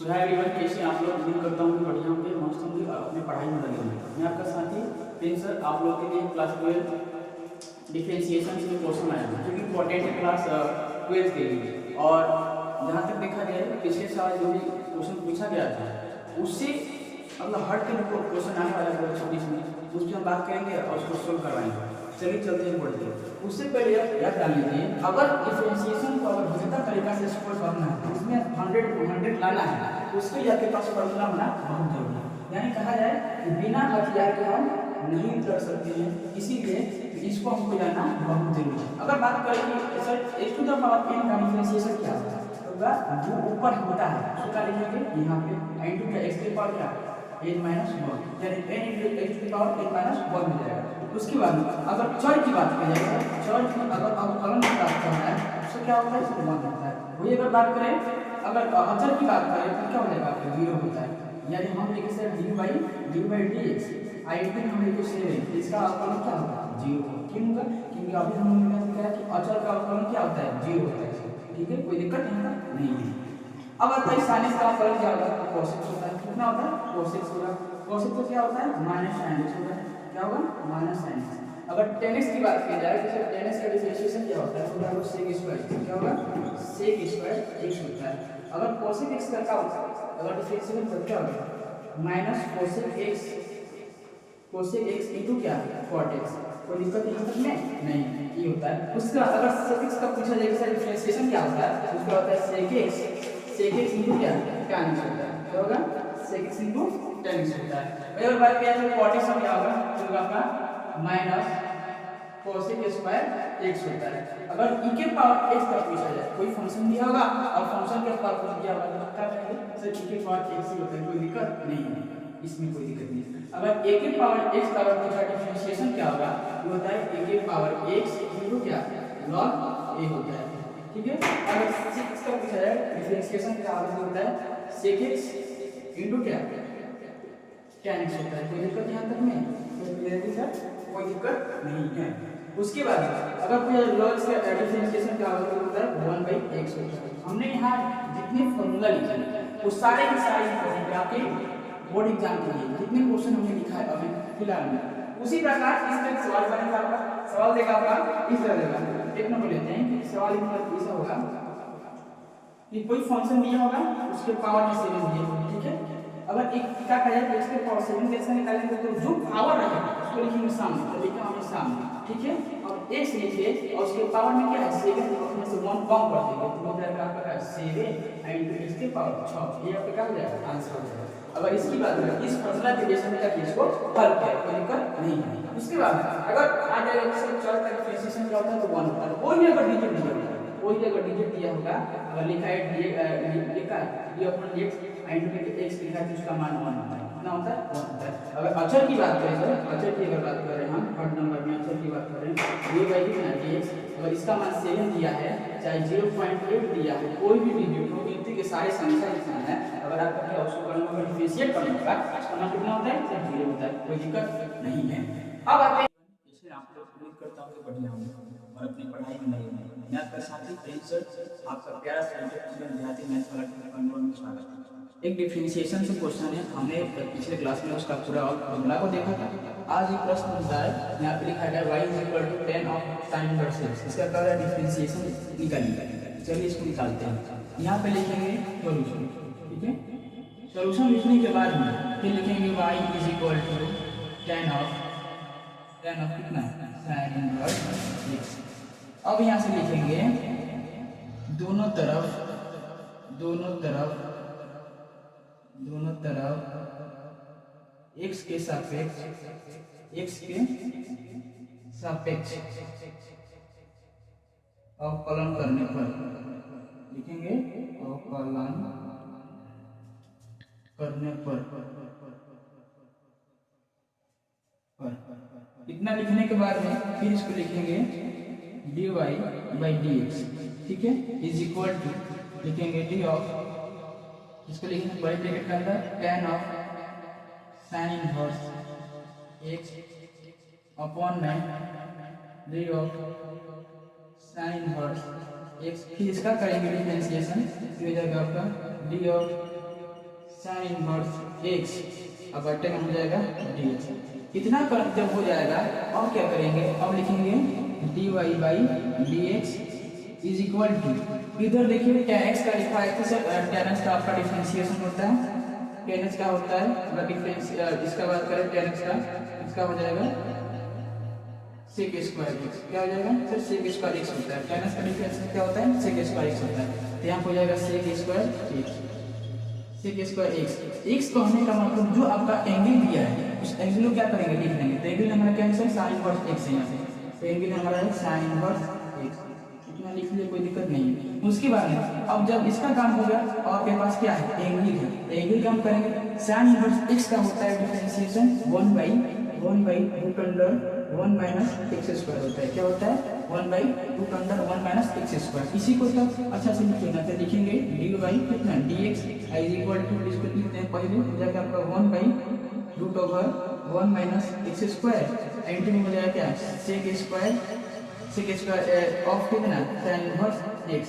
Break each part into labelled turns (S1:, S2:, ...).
S1: सो hi everyone, कैसे आप लोग? उम्मीद करता हूँ कि बढ़िया होंगे, मस्त होंगे और अपने पढ़ाई में लगे होंगे। मैं आपका साथी प्रिंस सर आप लोगों के लिए क्लास 12 डिफरेंशिएशन के क्वेश्चन आया है जो कि इम्पोर्टेंट है क्लास 12 के लिए। और जहाँ तक देखा गया है पिछले साल जो भी क्वेश्चन पूछा गया था उससे मतलब हट के जो क्वेश्चन आने वाला है 26 में उस पर हम बात करेंगे और उसको सोल्व करवाएंगे। चलिए चलते हैं पढ़ते हैं। उससे पहले आप याद डाल लीजिए, अगर डिफरेंशिएशन को अगर बेहतर तरीका से स्कोर करना है इसमें 100 लाना है तो उसके लिए आपके पास फॉर्मूला होना बहुत जरूरी है। यानी कहा जाए कि बिना हथियार के हम नहीं लड़ सकते हैं, इसीलिए इसको हमको जानना बहुत जरूरी है। अगर बात करें कि sir x to the power n का डिफरेंशिएशन क्या होता है तो जो ऊपर होता है उसको क्या लिखेंगे यहाँ पे n टू का x की पावर क्या n माइनस 1 यानी n इंटू x की पावर n माइनस 1 हो जाएगा। उसके बाद अगर चर की बात की जाए, चर की अगर अवकलन की बात करना है तो क्या होता है, इसमें 1 होता है। वही अगर बात करें अगर अचर की बात करें तो क्या हो जाएगा आपका 0 होता है। यानी हम लिखे sir dy by dx i2 हम लिखे 7, इसका अवकलन क्या होगा 0। क्यों होगा? क्योंकि अभी हमने दिखाया कि अचर का अवकलन क्या होता है 0 होता है। ठीक है, कोई दिक्कत नहीं है। अब आता है साइनस का अवकलन क्या होगा, cos होता है। कितना होता है cos होगा। cos तो क्या होता है माइनस sin होगा। क्या होगा माइनस sin। अगर tan x की बात की जाए तो tan x का डिफरेंशिएशन क्या होता है तो sec स्क्वायर क्या होगा sec स्क्वायर x होता है। अगर cos x का क्या होता है, अगर डिफरेंशिएशन तो क्या होगा माइनस cos x इनटू क्या cot x। कोई दिक्कत यहाँ तक में नहीं ये होता है। उसका अगर sec x का पूछा जाए कि डिफरेंशिएशन क्या होता है उसका होता है sec x इनटू क्या tan x होता है। क्या होगा sec x into tan x होता है। अगर बात किया तो cot x क्या होगा तो आपका माइनस cos स्क्वायर x होता है। अगर e के पावर x का पूछा जाए कोई फंक्शन दिया होगा और फंक्शन के पावर कुछ दिया होगा तो क्या करेंगे सर e के पावर x ही होता है, कोई दिक्कत नहीं है, इसमें कोई दिक्कत नहीं है। अगर a के पावर x का अगर पूछा डिफरेंशिएशन क्या होगा वो होता है a के पावर x इनटू क्या log a होता है। ठीक है, अगर sec x का पूछा जाए डिफरेंशिएशन क्या होता है sec x इनटू क्या tan x होता है। कोई दिक्कत यहाँ तक में कोई दिक्कत नहीं है। उसके बाद अगर कोई log का डिफरेंशिएशन क्या होता है 1/x होता है। हमने यहाँ जितने फॉर्मूला लिखे वो सारे के सारे आपके बोर्ड एग्जाम के लिए जितने क्वेश्चन हमने लिखा है अभी फिलहाल में उसी प्रकार इसका सवाल बनेगा। आपका सवाल देगा आपका इस तरह देगा। एक नंबर लेते हैं कि सवाल ऐसा होगा कि कोई फंक्शन दिया होगा उसके पावर में 7 दिए होंगे। ठीक है, अगर एक क्या करें तो इसके पावर 7 कैसे निकालेंगे तो जो पावर रहेगा उसको लिखेंगे सामने, तो लिखा हमने सामने। ठीक है, और x लिखिए और उसके पावर में क्या है 7 उसमें से 1 कम कर देंगे तो हो जाएगा आपका 7 इनटू x के पावर 6। ये आपका क्या हो जाएगा आंसर हो जाएगा। अगर इसकी बात करें इस फॉर्मूला के बेस में क्या इसको हल किया कोई दिक्कत नहीं है। उसके बाद अगर आ जाएगा इससे चर का डिफरेंशिएशन क्या होता है तो 1 होता है। कोई अगर डिजिट दिया होगा कोई अगर डिजिट दिया होगा अगर लिखा है लिखा d upon x into x लिखा है तो उसका मान 1 होता है। कितना होता है 1 होता है। अगर अचर की बात करें सर अचर की अगर बात करें हम थर्ड नंबर में अचर की बात करें d/कितना dx अगर इसका मान 7 दिया है चाहे 0.8 दिया है कोई भी वैल्यू को गिनती के सारे संख्या लिखना है अगर आपका क्या उसको करना होगा डिफरेंशिएट करना होगा इसका मान कितना होता है सर 0 होता है, कोई दिक्कत नहीं है। अब आते हैं इसलिए आप लोग उम्मीद करता हूं कि बढ़िया होंगे और अपनी पढ़ाई में लगे होंगे। मैं आपका साथी प्रिंस सर आपका प्यारा स्टूडेंट विद्यार्थी मैथ्स वाला कंट्रोल में स्वागत है। एक डिफरेंशिएशन से क्वेश्चन है, हमने पिछले क्लास में उसका पूरा फॉर्मूला को देखा था। आज एक प्रश्न होता है यहाँ पे लिखा है y = 10 of sin inverse x। इसका क्या है डिफरेंशिएशन निकालिए। चलिए इसको निकालते हैं। यहाँ पे लिखेंगे सॉल्यूशन। ठीक है, सॉल्यूशन लिखने के बाद में फिर लिखेंगे y = 10 of कितना sin inverse x। अब यहाँ से लिखेंगे दोनों तरफ x के सापेक्ष अवकलन करने पर लिखेंगे अवकलन करने पर इतना लिखने के बाद में फिर इसको लिखेंगे dy/dx। ठीक है, इज इक्वल टू लिखेंगे d ऑफ इसको लिखेंगे बड़े ब्रैकेट के अंदर tan of sin inverse x upon में d of sin inverse x। फिर इसका करेंगे डिफरेंशिएशन तो हो जाएगा आपका d of sine inverse x upon ten हो जाएगा dx। इतना कर जब हो जाएगा अब क्या करेंगे, अब लिखेंगे dy by dx is equal to, इधर देखिए tan x का लिखा है तो सर tan x का आपका डिफरेंशिएशन होता है, tan x का होता है अगर डिफरेंस इसका बात करें tan x का, इसका हो जाएगा sec स्क्वायर x, क्या हो जाएगा सर sec स्क्वायर x होता है, tan x का डिफरेंस क्या होता है sec स्क्वायर x होता है, तो यहाँ हो जाएगा sec square x, sec square x। x कहने का मतलब जो आपका एंगल दिया है उस एंगल को क्या करेंगे लिख लेंगे, तो एंगल हमारा क्या है सर sin इनवर्स x है, यहाँ पे तो एंगल हमारा है sin इनवर्स x, इतना लिख लिए कोई दिक्कत नहीं है। उसके बाद में अब जब इसका काम हो गया और आपके पास क्या है एंगल है, एंगल काम करेंगे sin इनवर्स x का होता है डिफरेंशिएशन 1/√1 माइनस x स्क्वायर होता है, क्या होता है 1/√1 माइनस x स्क्वायर। इसी को तब अच्छा से लिखना तो लिखेंगे dy बाई कितना dx इज इक्वल टू, इसको लिखते हैं पहले जाके आपका 1/√1 माइनस x स्क्वायर एंटी में हो जाएगा क्या sec स्क्वायर ऑफ कितना tan इनवर्स x,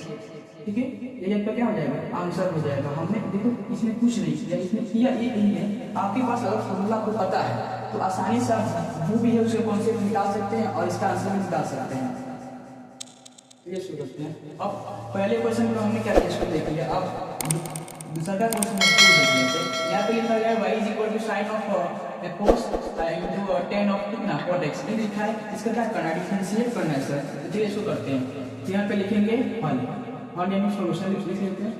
S1: ठीक है। ये आपका क्या हो जाएगा आंसर हो जाएगा। हमने देखो इसमें कुछ नहीं किया, इसमें किया ये नहीं है, आपके पास अगर फॉर्मूला को पता है तो आसानी से आप जो भी है उसके कॉन्सेप्ट निकाल सकते हैं और इसका आंसर भी निकाल सकते हैं। ये शुरू करते हैं। अब पहले क्वेश्चन में हमने क्या इसको देख लिया, अब दूसरा का क्वेश्चन देख लेते हैं। यहाँ पे लिखा गया है y is equal to sine of cos into tan of कितना cot x, ये लिखा है, इसका क्या करना है डिफरेंशिएट करना है सर, तो चलिए इसको करते हैं। तो यहाँ पे लिखेंगे हल यानी सॉल्यूशन लिख लेते हैं।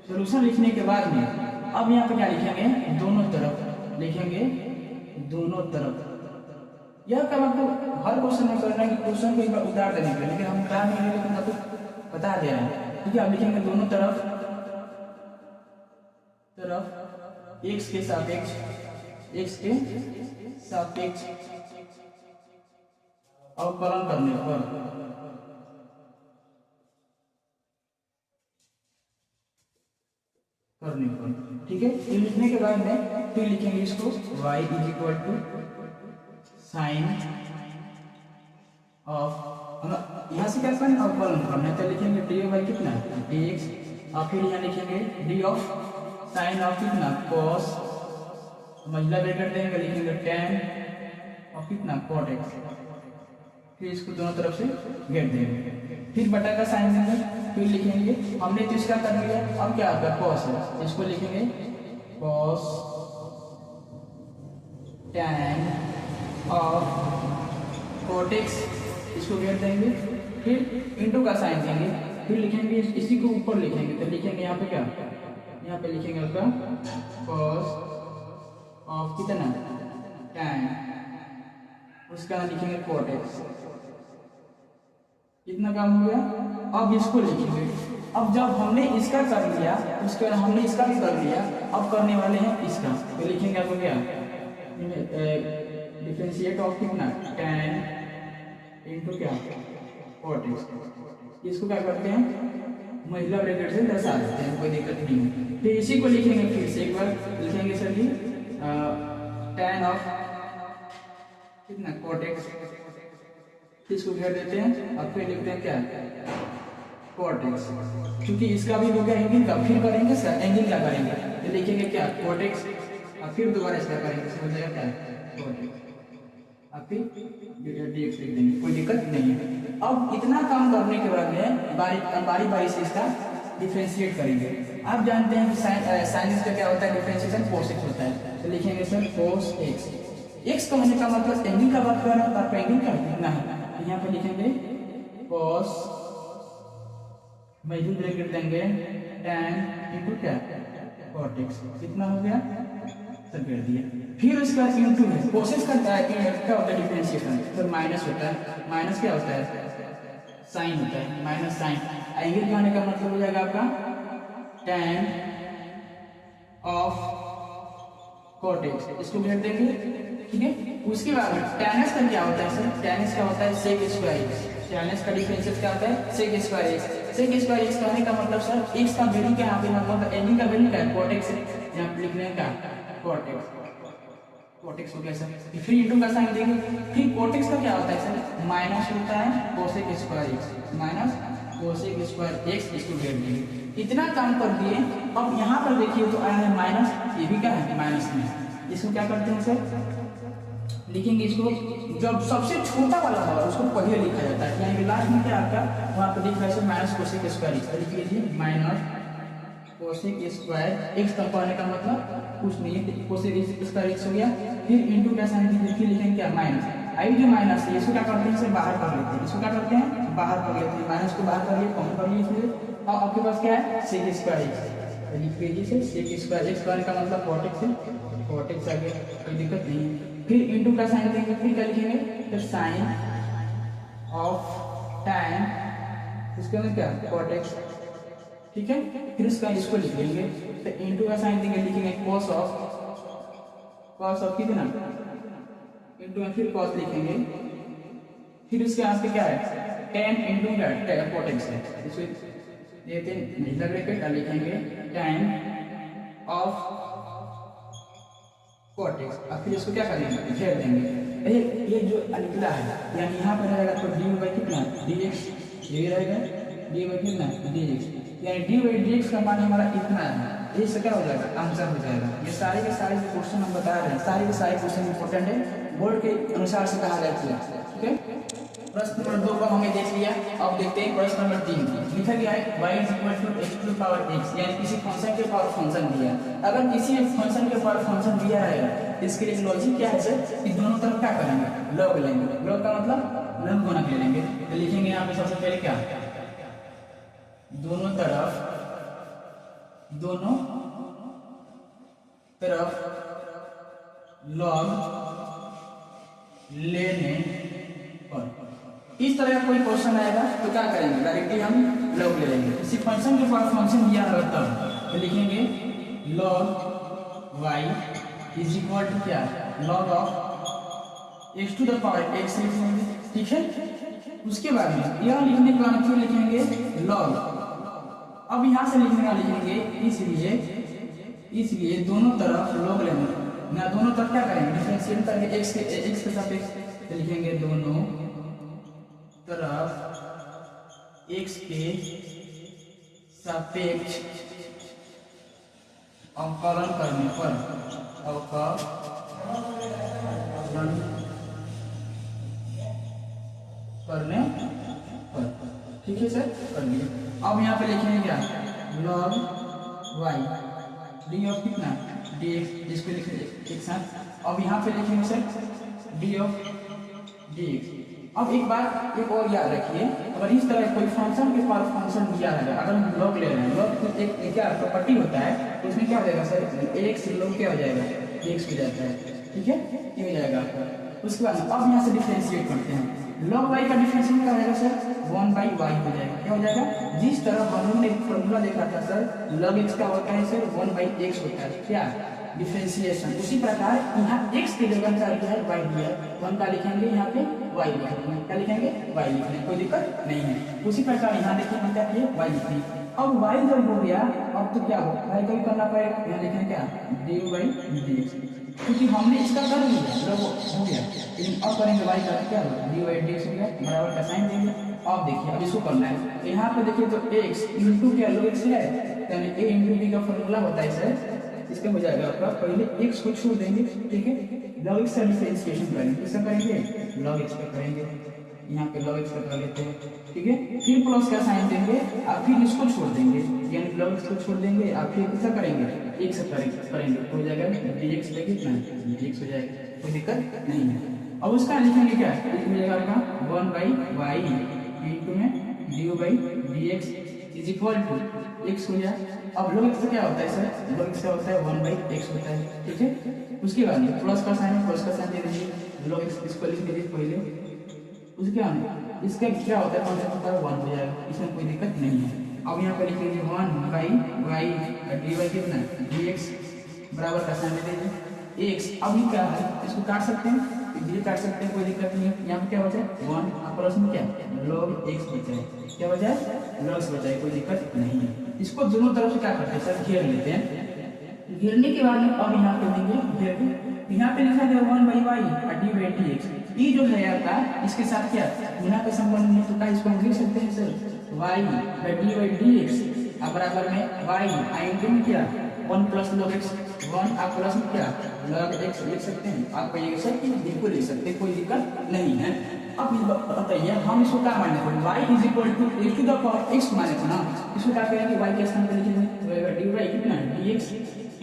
S1: सॉल्यूशन लिखने के बाद में अब यहाँ पे क्या लिखेंगे दोनों तरफ लिखेंगे, दोनों तरफ। यह क्या मतलब हर क्वेश्चन में करना है कि क्वेश्चन को एक बार उतार देने के लिए, लेकिन हम उतार नहीं रहे लेकिन आपको बता दे रहे हैं। ठीक है, अब लिखेंगे दोनों तरफ x के सापेक्ष अवकलन करने पर ठीक है। ये लिखने के बाद में फिर लिखेंगे इसको y is equal to sine of, यहाँ से क्या करना है अवकलन करना है, तो लिखेंगे dy बाई कितना dx और फिर यहाँ लिखेंगे d ऑफ साइन ऑफ कितना cos, महिला ब्रैकेट देंगे लिखेंगे tan और कितना cot x, फिर इसको दोनों तरफ से घेर देंगे, फिर बटा का साइन देंगे, फिर लिखेंगे हमने तो इसका कर लिया, अब क्या आता है cos है, इसको लिखेंगे cos tan of cot x, इसको घेर देंगे, फिर इनटू का साइन देंगे, फिर लिखेंगे इसी को ऊपर लिखेंगे, तो लिखेंगे यहाँ पे क्या, यहाँ पे लिखेंगे आपका cos ऑफ कितना tan, उसका लिखेंगे cot x। इतना काम हो गया। अब इसको लिखेंगे, अब जब हमने इसका कर लिया उसके बाद हमने इसका भी कर लिया, अब करने वाले हैं इसका, तो लिखेंगे आपको क्या डिफरेंशिएट ऑफ कितना tan इनटू क्या cot x, इसको क्या करते हैं महिला ब्रैकेट से दर्शा देते हैं, कोई दिक्कत नहीं है। फिर इसी को लिखेंगे, फिर से एक बार लिखेंगे सर जी tan ऑफ कितना cot x, इसको घेर देते हैं और फिर लिखते हैं क्या cot x, क्योंकि इसका भी हो गया एंगल का, फिर करेंगे सर एंगल का करेंगे, तो लिखेंगे क्या cot x और फिर दोबारा इसका करेंगे, हो जाएगा क्या cot x और फिर dx लिख देंगे, कोई दिक्कत नहीं है। अब इतना काम करने के बाद में बारी बारी से इसका डिफरेंशिएट करेंगे। आप जानते हैं कि साइन का क्या होता है डिफरेंशिएशन cos x होता है, तो लिखेंगे सर cos x, x का होने का मतलब एंगल का बात कर रहा है, आपका एंगल का कितना है, यहाँ पे लिखेंगे cos मजदूर ब्रैकेट देंगे tan इनटू क्या cot x, कितना हो गया सब कर दिया। फिर उसका इनटू है कोसेस का क्या होता है डिफरेंशिएशन, तो माइनस होता है, माइनस क्या होता है साइन होता है, माइनस साइन, एंगल का होने का मतलब हो जाएगा आपका tan ऑफ cot x, इसको घेर देंगे, ठीक है। उसके बाद tan x का क्या होता है सर, tan x का होता है sec square x, tan x का डिफरेंशिएट क्या होता है sec square x, sec square x कहने का मतलब सर x का वैल्यू क्या, यहाँ पे मतलब एंगल का वैल्यू क्या है cot x, यहाँ पे लिखने का cot x हो गया सर, फिर इनटू का साइन देंगे, फिर cot x का क्या होता है सर माइनस होता है cosec square x, minus cosec square x, इसको घेर देंगे, इतना काम कर दिए। अब यहाँ पर देखिए तो आया है माइनस, ये भी क्या है माइनस में। इसको क्या करते हैं सर, लिखेंगे इसको, जब सबसे छोटा वाला होगा उसको पहले लिखा जाता है, यानी कि लास्ट में क्या आपका वहाँ पर लिखा है माइनस कोसेक स्क्वायर, लिख लीजिए माइनस कोसेक स्क्वायर। एक्स तक पाने का मतलब कुछ नहीं है, कोसेक स्क्वायर एक्स हो गया, फिर इंटू का साइन फिर लिखेंगे क्या माइनस। आई जो माइनस है इसको क्या करते हैं, इसे बाहर कर लेते हैं, इसको क्या करते हैं बाहर कर लेते हैं, माइनस को बाहर कर लिए कॉमन कर लिए इसमें। अब आपके पास क्या है सेक स्क्वायर एक्स, लिख लीजिए से सेक स्क्वायर एक्स का मतलब कॉट एक्स है, कॉट एक्स आ गया, कोई दिक्कत नहीं है। फिर इंटू का साइन देंगे, फिर क्या लिखेंगे, फिर साइन ऑफ टाइम, इसके अंदर क्या कॉट एक्स, ठीक है। फिर इसको लिख लेंगे, तो इंटू का साइन देंगे, लिखेंगे कॉस ऑफ कितना इंटू में फिर कॉस लिखेंगे, फिर उसके यहाँ पे क्या है टेन इंटू क्या कॉट एक्स है, इसको देते हैं ब्रैकेट का लिखेंगे टेन ऑफ कॉट एक्स। अब फिर इसको क्या करेंगे घेर देंगे, ये जो निकला है यानी यहाँ पर रहेगा तो डी बाई कितना डी एक्स, ये रहेगा डी बाई कितना डी एक्स, यानी डी बाई डी एक्स का मान हमारा इतना है, इससे क्या हो जाएगा आंसर हो जाएगा। ये सारे के सारे जो क्वेश्चन हम बता रहे हैं सारे के सारे क्वेश्चन इंपॉर्टेंट है, बोर्ड के अनुसार से कहा जाता है, ठीक है। प्रश्न नंबर 2 को हमने देख लिया, अब देखते हैं प्रश्न नंबर 3। लिखा गया है y = x to power x, यानी किसी फंक्शन के पावर फंक्शन दिया। अगर किसी फंक्शन के पावर फंक्शन दिया है इसके लिए लॉजिक क्या है सर कि दोनों तरफ क्या करेंगे लॉग लेंगे, लॉग का मतलब लंब गुणक ले लेंगे। तो लिखेंगे यहाँ पे सबसे पहले क्या दोनों तरफ लॉग लेने पर, इस तरह का कोई क्वेश्चन आएगा तो क्या करेंगे डायरेक्टली हम लॉग ले लेंगे। किसी फंक्शन के पास फंक्शन दिया है तब तो लिखेंगे log y = क्या log of x to the power x लिखेंगे, ठीक है। उसके बाद में यह लिखने के बाद फिर लिखेंगे log, अब यहाँ से लिखने का लिखेंगे इसलिए दोनों तरफ लॉग लेंगे ना, दोनों तरफ क्या करेंगे डिफरेंशिएट करके x के सापेक्ष, तो लिखेंगे दोनों तरफ x के सापेक्ष अवकलन करने पर ठीक है सर कर लिए। अब यहाँ पे लिखेंगे क्या log y डी ऑफ कितना dx, जिसको लिखेंगे एक साथ। अब यहाँ पे लिखेंगे सर डी ऑफ dx। अब एक बात एक और याद रखिए, अगर इस तरह कोई फंक्शन के पास फंक्शन दिया है, अगर हम लॉग ले रहे हैं, लॉग एक क्या प्रॉपर्टी होता है तो उसमें क्या हो जाएगा सर x लॉग क्या हो जाएगा x हो जाता है, ठीक है ये हो जाएगा आपका। उसके बाद अब यहाँ से डिफरेंशिएट करते हैं, log y का डिफरेंशिएट क्या हो जाएगा सर 1/y हो जाएगा, क्या हो जाएगा जिस तरह हम लोगों ने एक फॉर्मूला देखा था सर log x का होता है सर 1/x होता है, क्या डिफरेंशिएशन। उसी प्रकार यहाँ x की जगह क्या है y दिया है, 1 का लिखेंगे यहाँ पे y लिखेंगे, क्या लिखेंगे y लिखेंगे, कोई दिक्कत नहीं है। उसी प्रकार यहाँ देखिए हम क्या किए y लिखिए। अब y जब हो गया अब तो क्या हो y का भी करना पड़ेगा, यहाँ लिखेंगे क्या dy/dx, क्योंकि हमने इसका कर लिया मतलब हो गया, लेकिन अब करेंगे y का क्या होगा dy/dx हो गया, बराबर का साइन देंगे। अब देखिए अब इसको करना है, यहाँ पे देखिए तो x इंटू क्या log x है, यानी a इंटू b का फॉर्मूला होता है सर, इसका हो जाएगा आपका पहले x को छोड़ देंगे, ठीक है log x का डिफरेंशिएशन करेंगे, किसका करेंगे log x का करेंगे, यहाँ पे log x का कर लेते हैं, ठीक है। फिर प्लस का साइन देंगे और फिर इसको छोड़ देंगे, यानी log x को छोड़ देंगे और फिर किसका करेंगे x से करेंगे, हो जाएगा dx पे कितना dx हो जाएगा, कोई दिक्कत नहीं है। अब उसका लिखेंगे क्या हो जाएगा आपका 1/y इंटू में dy/dx = x हो जाए। अब log x क्या होता है सर log x क्या होता है 1/x होता है, ठीक है। उसके बाद प्लस का साइन दे दीजिए, log x इसको लिख दीजिए पहले, उसके बाद इसका क्या होता है कॉन्सेप्ट होता है 1 हो जाएगा, इसमें कोई दिक्कत नहीं है। अब यहाँ पे लिख लीजिए 1/y dy कितना dx बराबर का साइन दे दीजिए x। अब ये क्या है इसको काट सकते हैं, ये काट सकते हैं, कोई दिक्कत नहीं है। यहाँ पे क्या बचा है 1 और प्लस में क्या log x बचा है, क्या बचा है log x बचा है, कोई दिक्कत नहीं है। इसको दोनों तरफ से क्या करते हैं सर घेर लेते हैं, घेरने के बाद अब यहाँ पे देंगे घेर के, यहाँ पे लिखा गया 1/y और dy/dx, ये जो है आपका इसके साथ क्या यहाँ पे संबंध नहीं तो इसको हम लिख सकते हैं सर y/dy/dx अब बराबर में वाई आई इंटू में क्या 1 प्लस लॉग एक्स 1 आप प्लस में क्या लॉग एक्स लिख सकते हैं। आप कहिएगा सर कि बिल्कुल लिख सकते हैं, कोई दिक्कत नहीं है। अब बताइए हम इसको क्या माने थे, y is equal to e to the power x माने थे ना। इसको क्या करेंगे y के स्थान पर लिखेंगे तो dy कितना dx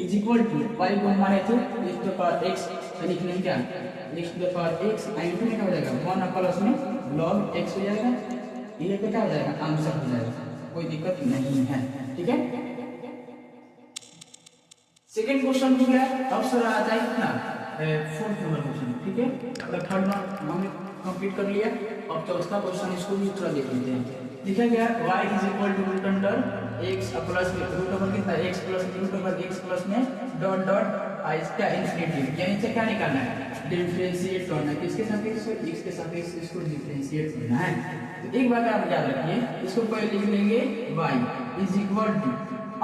S1: is equal to y को माने थे e to the power x, तो लिख लेंगे क्या x to the power x आई इंटू में क्या हो जाएगा 1 प्लस में log x हो जाएगा। ये पे क्या हो जाएगा आंसर हो जाएगा, कोई दिक्कत नहीं है। ठीक है, सेकंड क्वेश्चन हो गया। अब सर आ जाए कितना 4th नंबर क्वेश्चन। ठीक है, अब थर्ड नंबर हमने कंप्लीट कर लिया। अब चौथा क्वेश्चन इसको भी थोड़ा देख लेते हैं। लिखा गया y is equal to root under x plus में रूट ओवर कितना x plus root over x plus में डॉट डॉट आई इसका इंफिनिटी, यानी इससे क्या निकालना है डिफरेंशिएट करना है। किसके सापेक्ष x के सापेक्ष इसको डिफरेंशिएट करना है। तो एक बात आप याद रखिए, इसको पहले लिख लेंगे y इज इक्वल टू,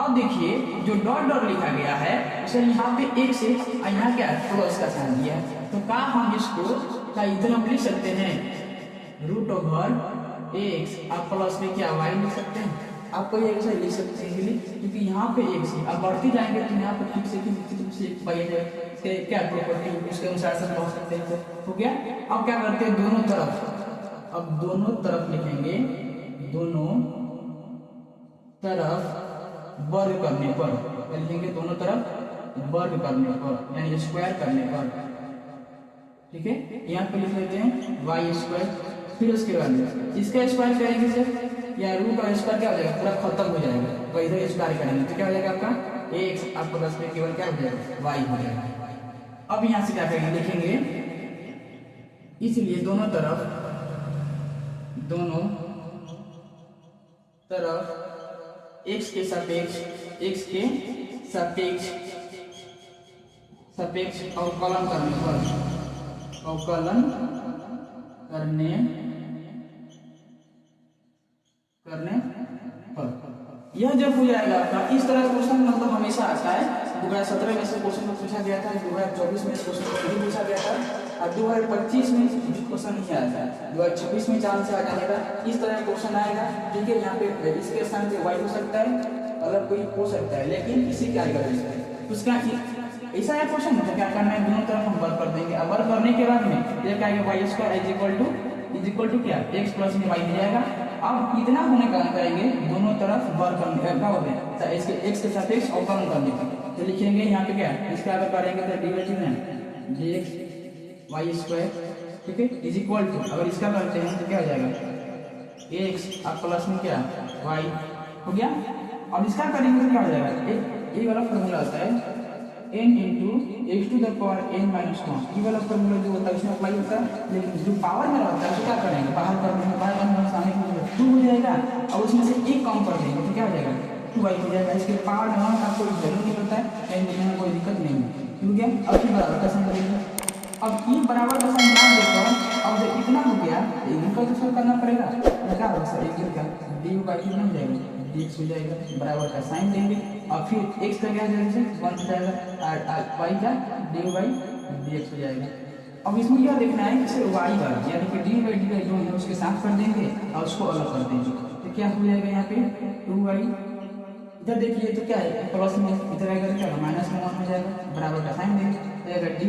S1: अब देखिए जो डॉट डॉट लिखा गया है उसे यहाँ पे एक से यहाँ क्या प्लस का साइन दिया है, तो क्या हम इसको क्या इधर हम लिख सकते हैं रूट ओवर x आप प्लस में क्या y लिख सकते हैं। आपको ये ऐसा लिख सकते हैं क्योंकि यहाँ पे x है, अब बढ़ते जाएंगे तो यहाँ पे ठीक से क्या प्रॉपर्टी उसके अनुसार से बढ़ सकते हैं। हो गया, अब क्या करते हैं दोनों तरफ, अब दोनों तरफ लिखेंगे दोनों तरफ वर्ग करने पर, लिखेंगे दोनों तरफ वर्ग करने पर यानी स्क्वायर करने पर। ठीक है, यहाँ पे लिख लेते हैं वाई स्क्वायर, फिर उसके बाद इसका स्क्वायर करेंगे सर या रूट और स्क्वायर क्या हो जाएगा पूरा खत्म हो जाएगा, तो इधर स्क्वायर करेंगे तो क्या हो जाएगा आपका एक्स, आपको बस में केवल क्या हो जाएगा वाई हो जाएगा। अब यहाँ से क्या करेंगे लिखेंगे, इसलिए दोनों तरफ x के सापेक्ष अवकलन करने पर यह जब हो जाएगा आपका इस तरह का क्वेश्चन मतलब हमेशा आता है। 2017 में से क्वेश्चन पूछा गया था, 2024 में क्वेश्चन नहीं पूछा गया था और 2025 में क्वेश्चन नहीं आया था, 2026 में चांस आ जाने का इस तरह का क्वेश्चन आएगा। ठीक है, यहाँ पे इसके स्थान पे y हो सकता है, अलग कोई हो सकता है, लेकिन इसी क्या आएगा उसका ऐसा है क्वेश्चन क्या करना है दोनों तरफ हम वर्क कर देंगे। अब वर्क करने के बाद में ये क्या आएगा y square is equal to क्या x प्लस में y मिल जाएगा। अब इतना होने का करेंगे दोनों तरफ वर्क करने का हो गया इसके x के सापेक्ष अवकलन करने का, तो लिखेंगे यहाँ पे क्या इसका अगर करेंगे तो डिवाइड में dx y स्क्वायर, ठीक है, इज इक्वल टू अगर इसका करते हैं तो क्या हो जाएगा x अब प्लस में क्या y हो गया। अब इसका करेंगे तो क्या हो जाएगा ये वाला फॉर्मूला होता है n into x to the power n minus 1, ये वाला फॉर्मूला जो होता है इसमें अप्लाई होता है, लेकिन जो पावर में रहता है तो क्या करेंगे बाहर करने में सामने 2 हो जाएगा और उसमें से एक कम कर देंगे तो क्या हो जाएगा 2y हो जाएगा। इसके पावर में का कोई जरूर नहीं होता है, n लिखने में कोई दिक्कत नहीं है। ठीक है, अब फिर बराबर का साइन करेंगे। अब ये बराबर का साइन ना देकर अब जब इतना हो गया इनका तो सब करना पड़ेगा, क्या होगा सर एक का dy कितना हो जाएगा dx हो जाएगा, बराबर का साइन देंगे और फिर x का क्या हो जाएगा 1 हो जाएगा और y का dy dx हो जाएगा। अब इसमें क्या देखना है कि सिर्फ y बार यानी कि dy जो है उसके साथ कर देंगे और उसको अलग कर देंगे, तो क्या हो जाएगा यहाँ पे 2y, इधर देखिए तो क्या है प्लस में इधर आएगा तो क्या माइनस में 1 हो जाएगा, बराबर का साइन देंगे तो आएगा dy।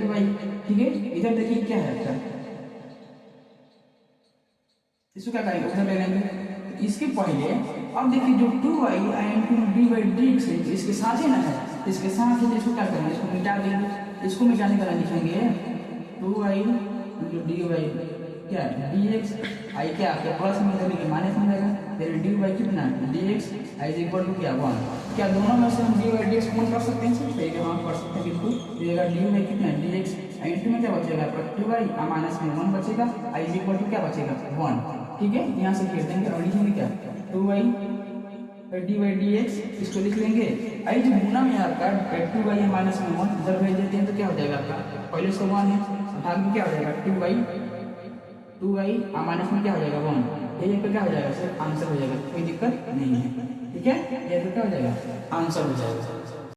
S1: ठीक है, इधर देखिए क्या है इसको क्या करेंगे उधर ले लेंगे। इसके पहले अब देखिए जो 2y इंटू dy dx है इसके साथ ही ना है, इसके साथ ही इसको क्या करेंगे इसको मिटा देंगे। इसको मिटाने का लिखेंगे 2y इंटू dy क्या dx आई क्या आपके प्लस में इधर माइनस में जाएगा, फिर dy कितना dx I is equal to क्या 1। क्या दोनों में से हम dy dx कौन कर सकते हैं सर, एक हम कर सकते हैं बिल्कुल। ये dy कितना dx इंटू में क्या बचेगा आपका 2y माइनस में 1 बचेगा आई इज इक्वल टू क्या बचेगा 1। ठीक है, यहाँ से लिख देंगे और लिखेंगे क्या 2y dy dx, इसको लिख लेंगे। आई जो गुना में आपका 2y माइनस में 1 इधर भेज देते हैं तो क्या हो जाएगा आपका पहले से 1 है भाग में क्या हो जाएगा 2y माइनस में क्या हो जाएगा 1, ये पे क्या हो जाएगा सर आंसर हो जाएगा, कोई दिक्कत नहीं है। ठीक है, ये पे क्या हो जाएगा आंसर हो जाएगा।